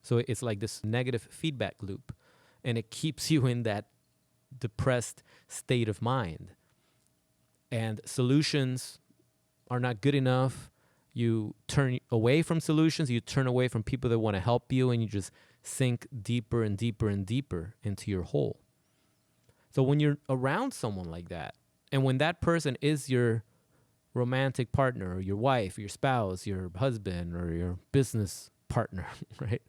So it's like this negative feedback loop, and it keeps you in that depressed state of mind. And solutions are not good enough. You turn away from solutions. You turn away from people that want to help you, and you just sink deeper and deeper and deeper into your hole. So when you're around someone like that, and when that person is your romantic partner, or your wife, your spouse, your husband, or your business partner, right?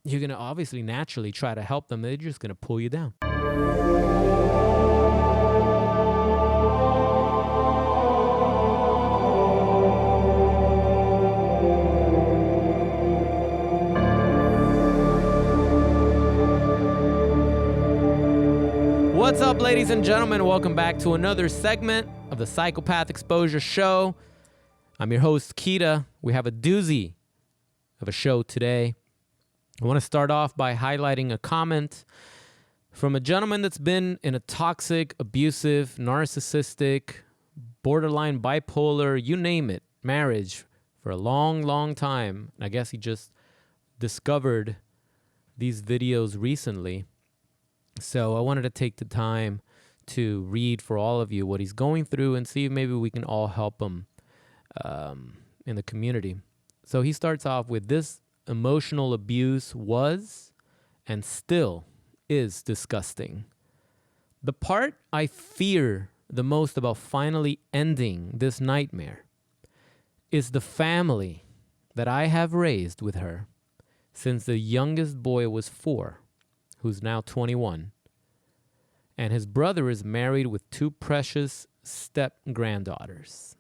You're going to obviously naturally try to help them. They're just going to pull you down. What's up, ladies and gentlemen? Welcome back to another segment of the Psychopath Exposure Show. I'm your host, Kita. We have a doozy of a show today. I want to start off by highlighting a comment from a gentleman that's been in a toxic, abusive, narcissistic, borderline bipolar, you name it, marriage for a long, long time. And I guess he just discovered these videos recently. So I wanted to take the time to read for all of you what he's going through and see if maybe we can all help him in the community. So he starts off with, this emotional abuse was and still is disgusting. The part I fear the most about finally ending this nightmare is the family that I have raised with her since the youngest boy was 4, who's now 21, and his brother is married with 2 precious step-granddaughters.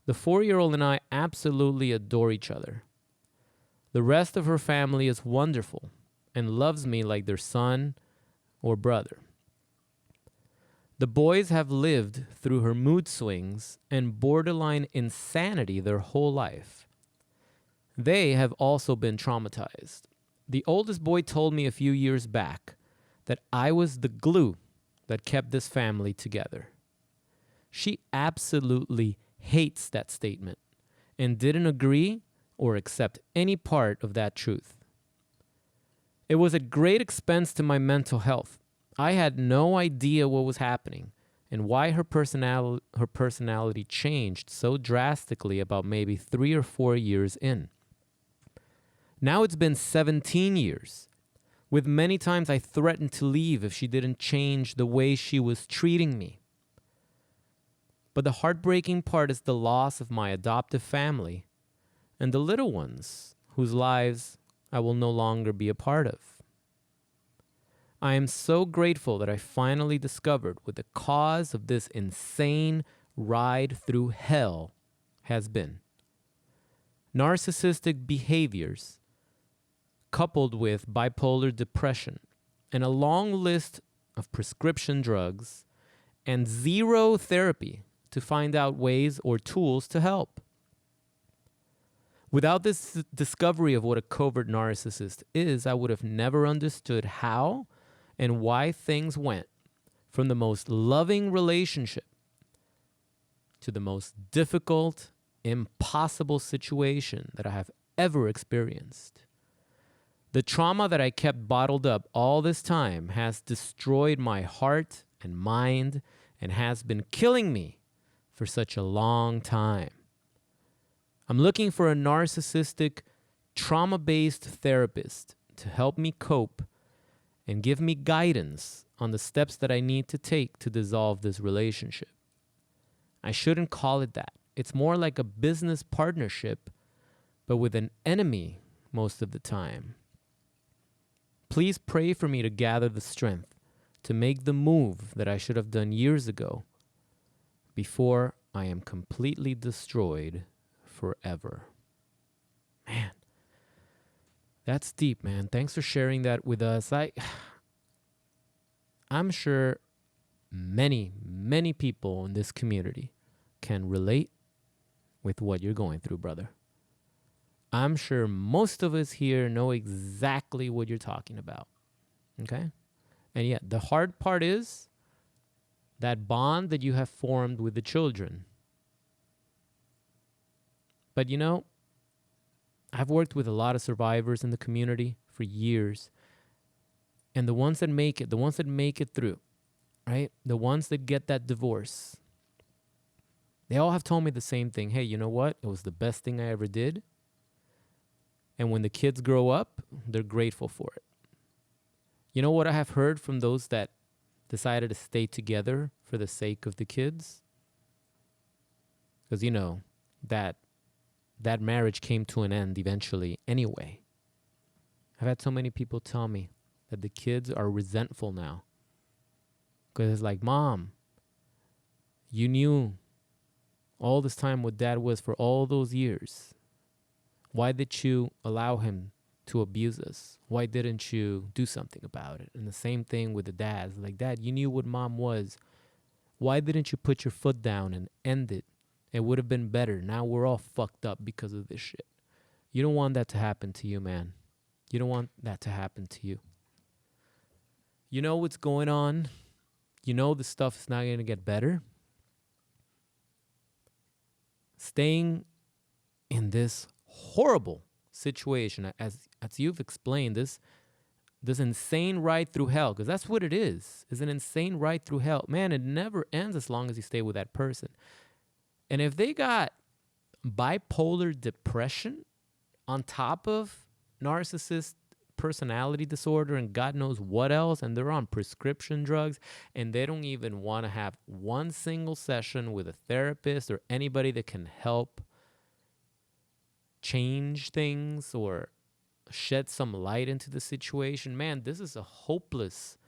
The 4-year-old and I absolutely adore each other. The rest of her family is wonderful and loves me like their son or brother. The boys have lived through her mood swings and borderline insanity their whole life. They have also been traumatized. The oldest boy told me a few years back that I was the glue that kept this family together. She absolutely hates that statement and didn't agree or accept any part of that truth. It was at great expense to my mental health. I had no idea what was happening and why her personality changed so drastically about maybe 3 or 4 years in. Now it's been 17 years, with many times I threatened to leave if she didn't change the way she was treating me. But the heartbreaking part is the loss of my adoptive family and the little ones whose lives I will no longer be a part of. I am so grateful that I finally discovered what the cause of this insane ride through hell has been. Narcissistic behaviors coupled with bipolar depression and a long list of prescription drugs and zero therapy to find out ways or tools to help. Without this discovery of what a covert narcissist is, I would have never understood how and why things went from the most loving relationship to the most difficult, impossible situation that I have ever experienced. The trauma that I kept bottled up all this time has destroyed my heart and mind and has been killing me for such a long time. I'm looking for a narcissistic, trauma-based therapist to help me cope and give me guidance on the steps that I need to take to dissolve this relationship. I shouldn't call it that. It's more like a business partnership, but with an enemy most of the time. Please pray for me to gather the strength to make the move that I should have done years ago before I am completely destroyed forever. Man, that's deep, man. Thanks for sharing that with us. I'm sure many, many people in this community can relate with what you're going through, brother. I'm sure most of us here know exactly what you're talking about. Okay? And yet, the hard part is that bond that you have formed with the children. But you know, I've worked with a lot of survivors in the community for years. And the ones that make it through, right? The ones that get that divorce, they all have told me the same thing. Hey, you know what? It was the best thing I ever did. And when the kids grow up, they're grateful for it. You know what I have heard from those that decided to stay together for the sake of the kids? Because, you know, that marriage came to an end eventually anyway. I've had so many people tell me that the kids are resentful now. Because it's like, Mom, you knew all this time what Dad was for all those years. Why did you allow him to abuse us? Why didn't you do something about it? And the same thing with the dads. Like, Dad, you knew what Mom was. Why didn't you put your foot down and end it? It would have been better. Now we're all fucked up because of this shit. You don't want that to happen to you, man. You don't want that to happen to you. You know what's going on. You know the stuff is not going to get better. Staying in this horrible situation, as you've explained, this insane ride through hell, because that's what it is an insane ride through hell. Man, it never ends as long as you stay with that person. And if they got bipolar depression on top of narcissist personality disorder and God knows what else, and they're on prescription drugs, and they don't even want to have one single session with a therapist or anybody that can help change things or shed some light into the situation, man, this is a hopeless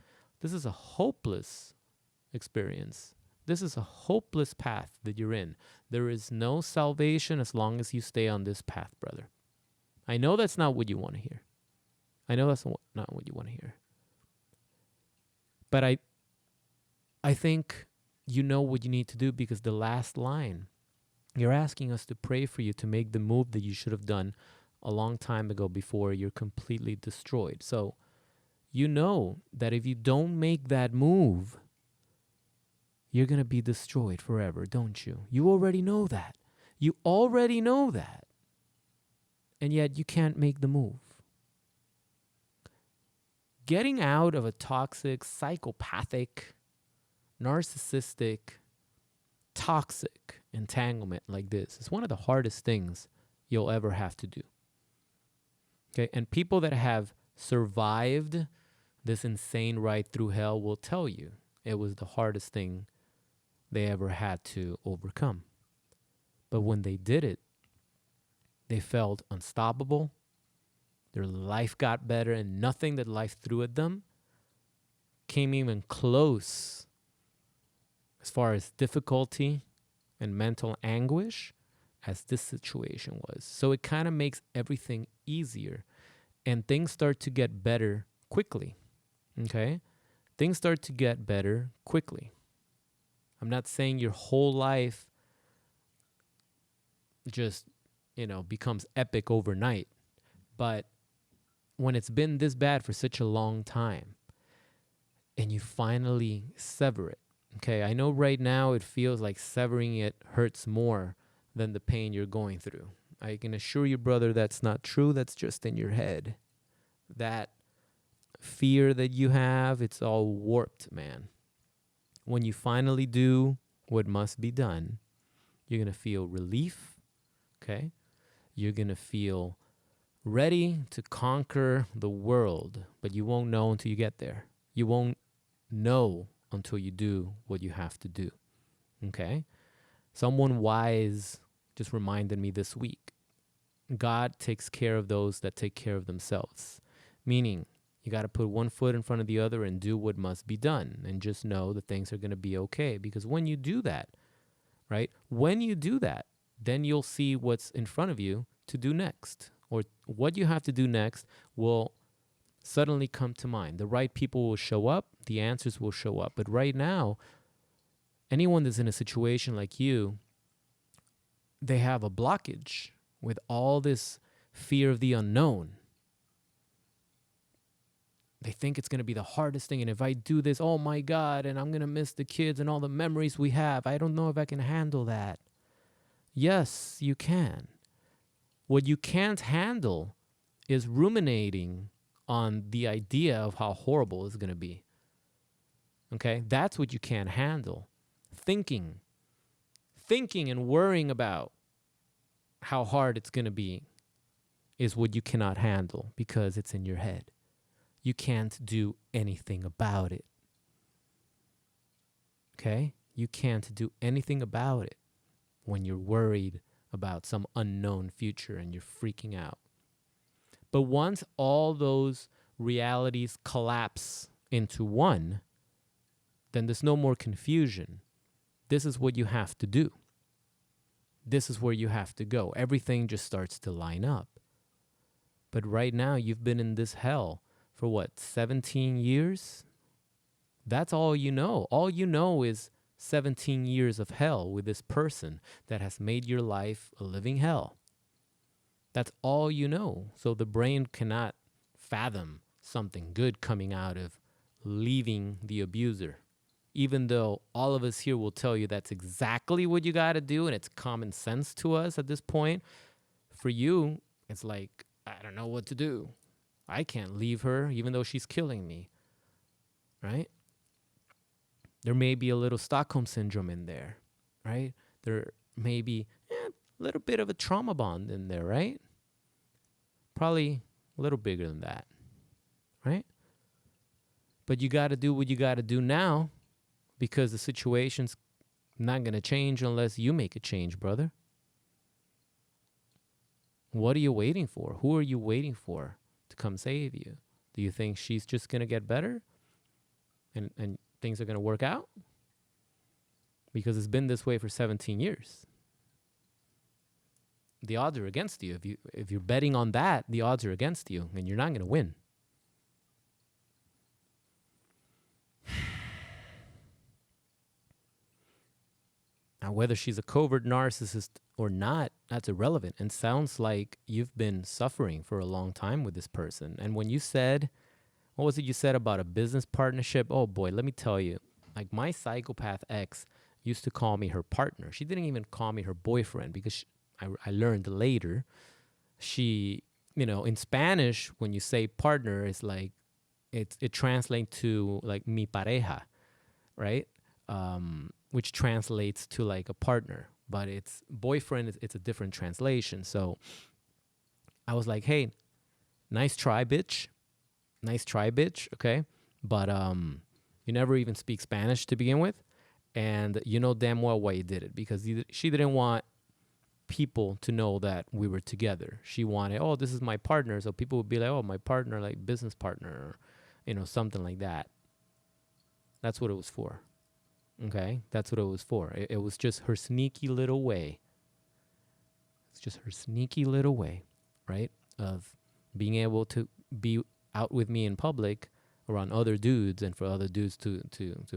experience. This is a hopeless path that you're in. There is no salvation as long as you stay on this path, brother. I know that's not what you want to hear. I know that's not what you want to hear. But I think you know what you need to do, because the last line, you're asking us to pray for you to make the move that you should have done a long time ago before you're completely destroyed. So you know that if you don't make that move, you're going to be destroyed forever, don't you? You already know that. You already know that. And yet you can't make the move. Getting out of a toxic, psychopathic, narcissistic, toxic entanglement like this is one of the hardest things you'll ever have to do. Okay, and people that have survived this insane ride through hell will tell you it was the hardest thing they ever had to overcome. But when they did it, they felt unstoppable. Their life got better, and nothing that life threw at them came even close as far as difficulty and mental anguish as this situation was. So it kind of makes everything easier, and things start to get better quickly. Okay? Things start to get better quickly. I'm not saying your whole life just, becomes epic overnight, but when it's been this bad for such a long time and you finally sever it, okay, I know right now it feels like severing it hurts more than the pain you're going through. I can assure you, brother, that's not true. That's just in your head. That fear that you have, it's all warped, man. When you finally do what must be done, you're going to feel relief, okay? You're going to feel ready to conquer the world, but you won't know until you get there. You won't know until you do what you have to do, okay? Someone wise just reminded me this week, God takes care of those that take care of themselves, meaning you got to put one foot in front of the other and do what must be done, and just know that things are going to be okay, because when you do that, right, when you do that, then you'll see what's in front of you to do next. Or what you have to do next will suddenly come to mind. The right people will show up. The answers will show up. But right now, anyone that's in a situation like you, they have a blockage with all this fear of the unknown. They think it's going to be the hardest thing. And if I do this, oh my God, and I'm going to miss the kids and all the memories we have. I don't know if I can handle that. Yes, you can. What you can't handle is ruminating on the idea of how horrible it's going to be. Okay? That's what you can't handle. Thinking and worrying about how hard it's going to be is what you cannot handle because it's in your head. You can't do anything about it. Okay? You can't do anything about it when you're worried about some unknown future and you're freaking out. But once all those realities collapse into one, then there's no more confusion. This is what you have to do. This is where you have to go. Everything just starts to line up. But right now, you've been in this hell for what, 17 years? That's all you know. All you know is 17 years of hell with this person that has made your life a living hell. That's all you know. So the brain cannot fathom something good coming out of leaving the abuser. Even though all of us here will tell you that's exactly what you got to do and it's common sense to us at this point, for you, it's like, I don't know what to do. I can't leave her even though she's killing me, right? There may be a little Stockholm syndrome in there, right? There may be a little bit of a trauma bond in there, right? Probably a little bigger than that, right? But you got to do what you got to do now because the situation's not going to change unless you make a change, brother. What are you waiting for? Who are you waiting for to come save you? Do you think she's just going to get better and things are going to work out? Because it's been this way for 17 years. The odds are against you. If you're betting on that, the odds are against you and you're not going to win. Now, whether she's a covert narcissist or not, that's irrelevant. And sounds like you've been suffering for a long time with this person. And when you said, what was it you said about a business partnership? Oh boy, let me tell you. Like my psychopath ex used to call me her partner. She didn't even call me her boyfriend because I learned later. She, in Spanish, when you say partner, it's like, it translates to like mi pareja, right? Which translates to like a partner, but it's boyfriend. It's a different translation. So I was like, hey, nice try, bitch. Nice try, bitch. Okay. But you never even speak Spanish to begin with. And you know damn well why you did it, because she didn't want people to know that we were together. She wanted, oh, this is my partner. So people would be like, oh, my partner, like business partner, or, something like that. That's what it was for. Okay, that's what it was for. It was just her sneaky little way. It's just her sneaky little way, right? Of being able to be out with me in public around other dudes and for other dudes to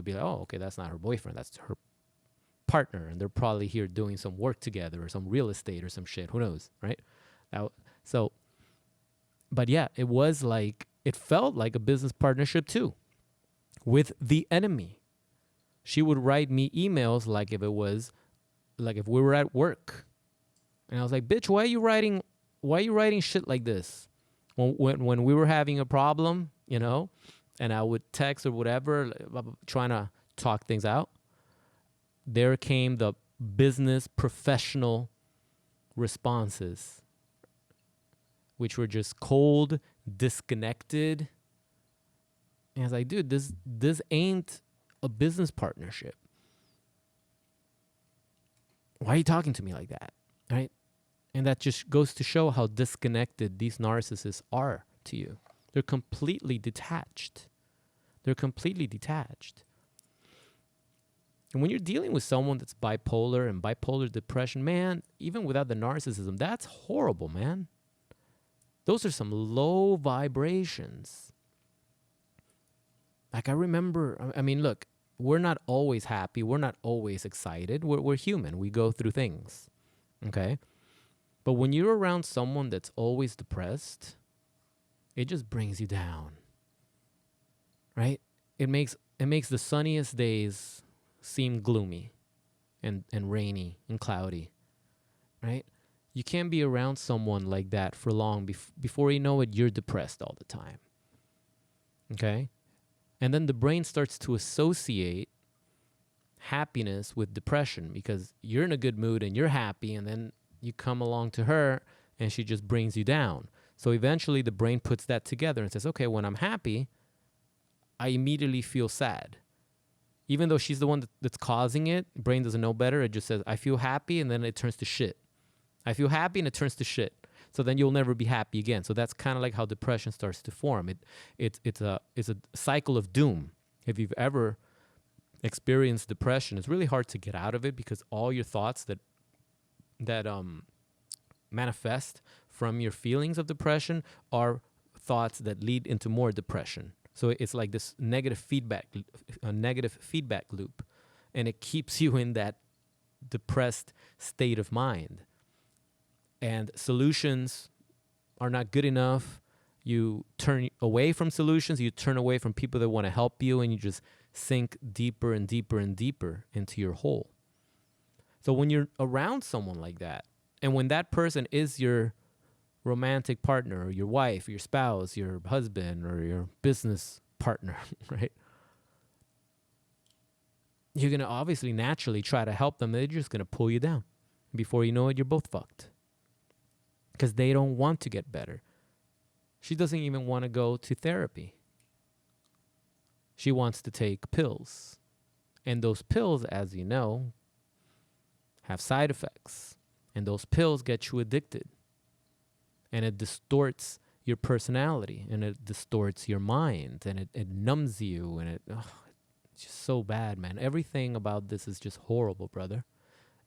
be like, oh, okay, that's not her boyfriend. That's her partner. And they're probably here doing some work together or some real estate or some shit. Who knows, right? But yeah, it felt like a business partnership too with the enemy. She would write me emails like if we were at work. And I was like, bitch, why are you writing shit like this? When we were having a problem, and I would text or whatever, trying to talk things out, there came the business professional responses, which were just cold, disconnected. And I was like, dude, this ain't a business partnership. Why are you talking to me like that? Right? And that just goes to show how disconnected these narcissists are to you. They're completely detached. And when you're dealing with someone that's bipolar and bipolar depression, man, even without the narcissism, that's horrible, man. Those are some low vibrations. Like I remember, look, we're not always happy. We're not always excited. We're human. We go through things, okay? But when you're around someone that's always depressed, it just brings you down, right? It makes the sunniest days seem gloomy and rainy and cloudy, right? You can't be around someone like that for long. Before you know it, you're depressed all the time. Okay? And then the brain starts to associate happiness with depression because you're in a good mood and you're happy, and then you come along to her and she just brings you down. So eventually the brain puts that together and says, okay, when I'm happy, I immediately feel sad. Even though she's the one that's causing it, brain doesn't know better. It just says, I feel happy, and then it turns to shit. I feel happy, and it turns to shit. So then you'll never be happy again. So that's kind of like how depression starts to form. It's a cycle of doom. If you've ever experienced depression, it's really hard to get out of it because all your thoughts that manifest from your feelings of depression are thoughts that lead into more depression. So it's like this negative feedback loop, and it keeps you in that depressed state of mind. And solutions are not good enough. You turn away from solutions. You turn away from people that want to help you, and you just sink deeper and deeper and deeper into your hole. So when you're around someone like that, and when that person is your romantic partner or your wife or your spouse, your husband or your business partner, right? You're going to obviously naturally try to help them. They're just going to pull you down. Before you know it, you're both fucked. Because they don't want to get better. She doesn't even want to go to therapy. She wants to take pills. And those pills, as you know, have side effects. And those pills get you addicted. And it distorts your personality. And it distorts your mind. And it numbs you. And it's just so bad, man. Everything about this is just horrible, brother.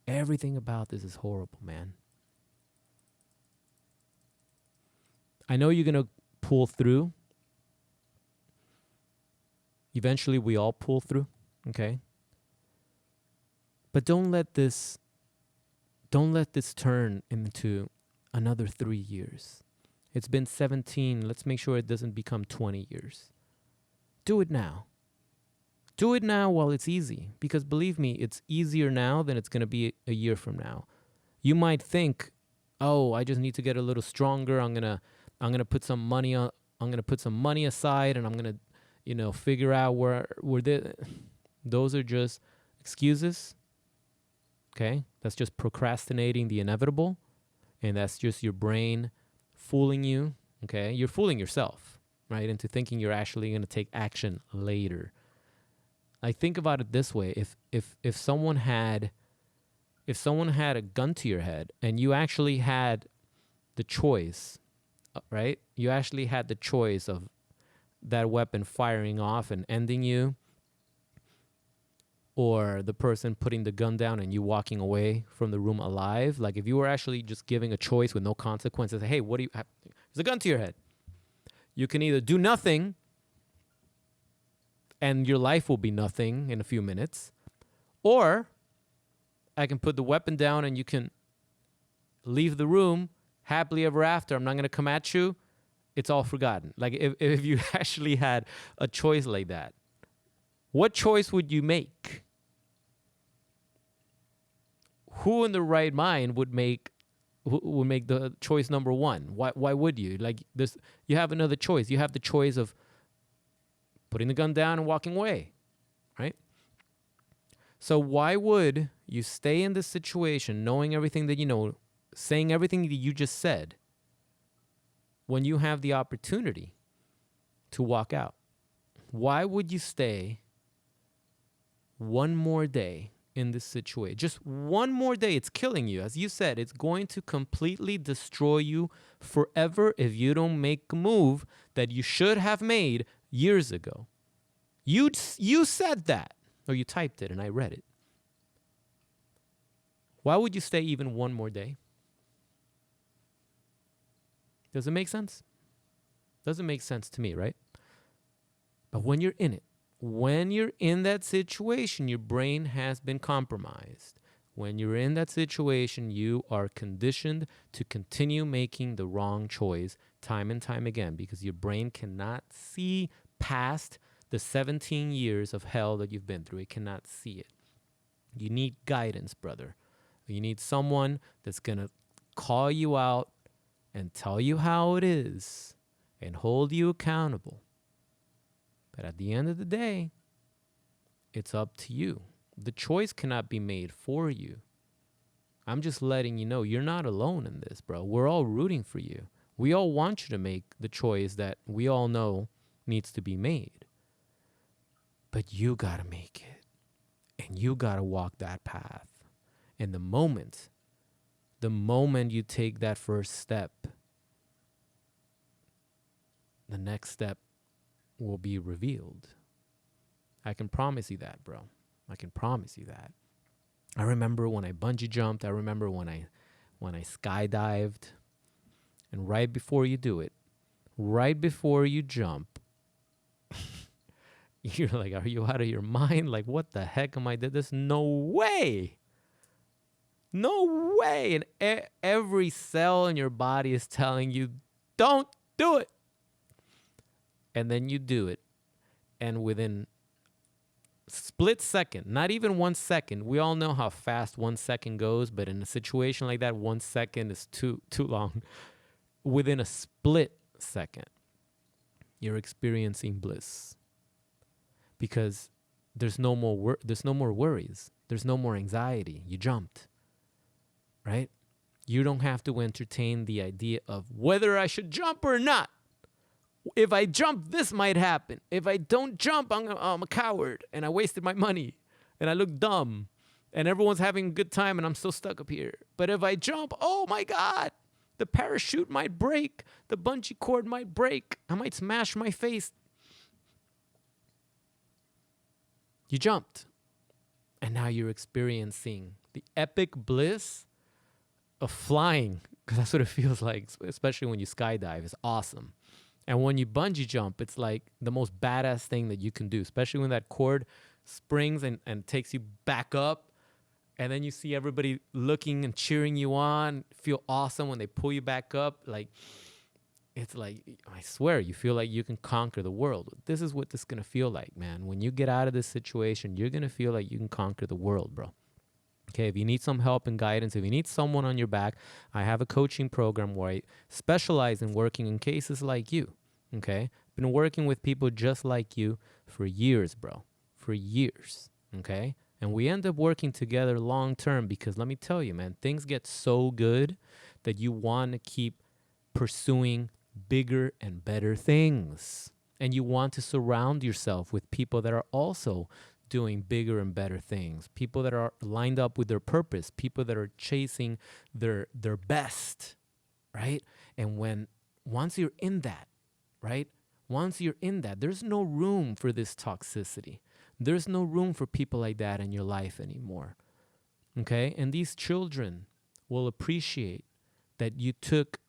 Everything about this is horrible, man. I know you're going to pull through. Eventually, we all pull through, okay? But don't let this turn into another 3 years. It's been 17. Let's make sure it doesn't become 20 years. Do it now. Do it now while it's easy. Because believe me, it's easier now than it's going to be a year from now. You might think, oh, I just need to get a little stronger. I'm gonna put some money on. I'm gonna put some money aside, and I'm gonna, figure out where those are just excuses. Okay, that's just procrastinating the inevitable, and that's just your brain fooling you. Okay, you're fooling yourself, right, into thinking you're actually gonna take action later. I think about it this way: if someone had a gun to your head, and you actually had the choice. Right? You actually had the choice of that weapon firing off and ending you, or the person putting the gun down and you walking away from the room alive. Like if you were actually just giving a choice with no consequences, hey, what do you have? There's a gun to your head. You can either do nothing and your life will be nothing in a few minutes, or I can put the weapon down and you can leave the room happily ever after. I'm not going to come at you. It's all forgotten. Like if you actually had a choice like that, what choice would you make? Who in the right mind would make the choice number one? Why would you? Like this, you have another choice. You have the choice of putting the gun down and walking away, right? So why would you stay in this situation knowing everything that you know, saying everything that you just said, when you have the opportunity to walk out? Why would you stay one more day in this situation? Just one more day. It's killing you. As you said, it's going to completely destroy you forever if you don't make a move that you should have made years ago. You said that, or you typed it and I read it. Why would you stay even one more day? Does it make sense? Doesn't make sense to me, right? But when you're in it, when you're in that situation, your brain has been compromised. When you're in that situation, you are conditioned to continue making the wrong choice time and time again because your brain cannot see past the 17 years of hell that you've been through. It cannot see it. You need guidance, brother. You need someone that's going to call you out and tell you how it is and hold you accountable. But at the end of the day, it's up to you. The choice cannot be made for you. I'm just letting you know you're not alone in this, bro. We're all rooting for you. We all want you to make the choice that we all know needs to be made. But you gotta make it. And you gotta walk that path. And the moment you take that first step, the next step will be revealed. I can promise you that, bro. I can promise you that. I remember when I bungee jumped. I remember when I skydived. And right before you do it, right before you jump, you're like, are you out of your mind? Like, what the heck am I doing? There's no way. No way. And every cell in your body is telling you, don't do it. And then you do it. And within split second, not even 1 second. We all know how fast 1 second goes, but in a situation like that, 1 second is too long. Within a split second, you're experiencing bliss because there's no more worries. There's no more anxiety. You jumped, right? You don't have to entertain the idea of whether I should jump or not. If I jump, this might happen. If I don't jump, I'm a coward and I wasted my money and I look dumb and everyone's having a good time and I'm still stuck up here. But if I jump, oh my God, the parachute might break. The bungee cord might break. I might smash my face. You jumped. And now you're experiencing the epic bliss of flying. Because that's what it feels like, especially when you skydive. It's awesome. And when you bungee jump, it's like the most badass thing that you can do, especially when that cord springs and takes you back up. And then you see everybody looking and cheering you on, feel awesome when they pull you back up. Like, it's like, I swear, you feel like you can conquer the world. This is what this is going to feel like, man. When you get out of this situation, you're going to feel like you can conquer the world, bro. Okay, if you need some help and guidance, if you need someone on your back, I have a coaching program where I specialize in working in cases like you, okay? Been working with people just like you for years, bro, for years, okay? And we end up working together long term because let me tell you, man, things get so good that you want to keep pursuing bigger and better things. And you want to surround yourself with people that are also doing bigger and better things, people that are lined up with their purpose, people that are chasing their best, right? And once you're in that, right? Once you're in that, there's no room for this toxicity. There's no room for people like that in your life anymore, okay? And these children will appreciate that you took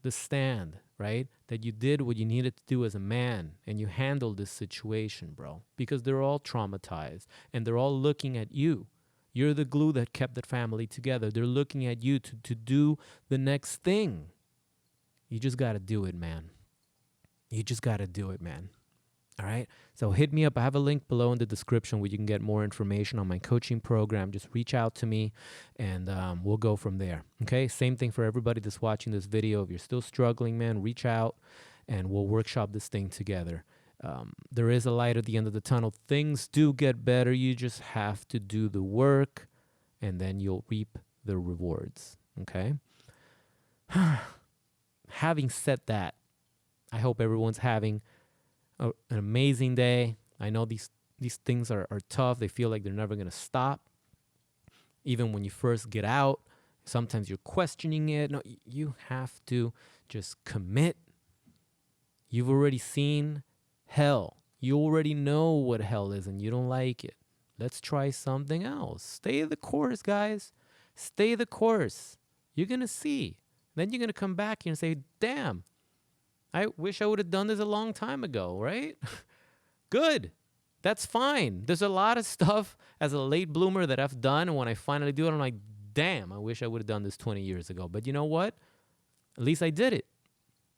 the stand, right? That you did what you needed to do as a man and you handled this situation, bro, because they're all traumatized and they're all looking at you. You're the glue that kept that family together. They're looking at you to do the next thing. You just got to do it, man. You just got to do it, man. All right. So hit me up. I have a link below in the description where you can get more information on my coaching program. Just reach out to me and we'll go from there. Okay. Same thing for everybody that's watching this video. If you're still struggling, man, reach out and we'll workshop this thing together. There is a light at the end of the tunnel. Things do get better. You just have to do the work and then you'll reap the rewards. Okay. Having said that, I hope everyone's having an amazing day. I know these things are tough. They feel like they're never going to stop. Even when you first get out, sometimes you're questioning it. No, you have to just commit. You've already seen hell. You already know what hell is and you don't like it. Let's try something else. Stay the course, guys. Stay the course. You're going to see. Then you're going to come back here and say, damn, I wish I would have done this a long time ago, right? Good. That's fine. There's a lot of stuff as a late bloomer that I've done. And when I finally do it, I'm like, damn, I wish I would have done this 20 years ago. But you know what? At least I did it.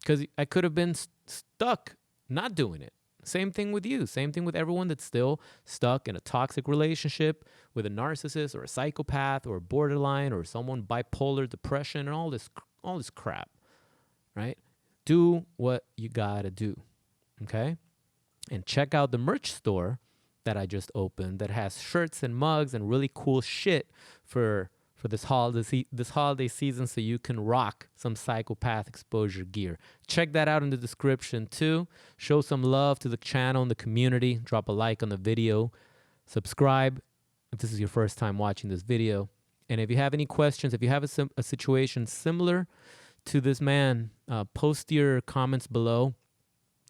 Because I could have been stuck not doing it. Same thing with you. Same thing with everyone that's still stuck in a toxic relationship with a narcissist or a psychopath or a borderline or someone bipolar depression and all this crap, right? Do what you gotta do, okay? And check out the merch store that I just opened that has shirts and mugs and really cool shit for this holiday season, so you can rock some Psychopath exposure gear. Check that out in the description too. Show some love to the channel and the community. Drop a like on the video. Subscribe if this is your first time watching this video. And if you have any questions, if you have a situation similar to this man, post your comments below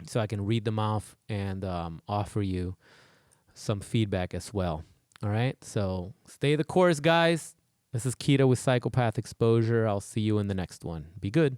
so I can read them off and offer you some feedback as well. All right, so stay the course, guys. This is Kita with Psychopath Exposure. I'll see you in the next one. Be good.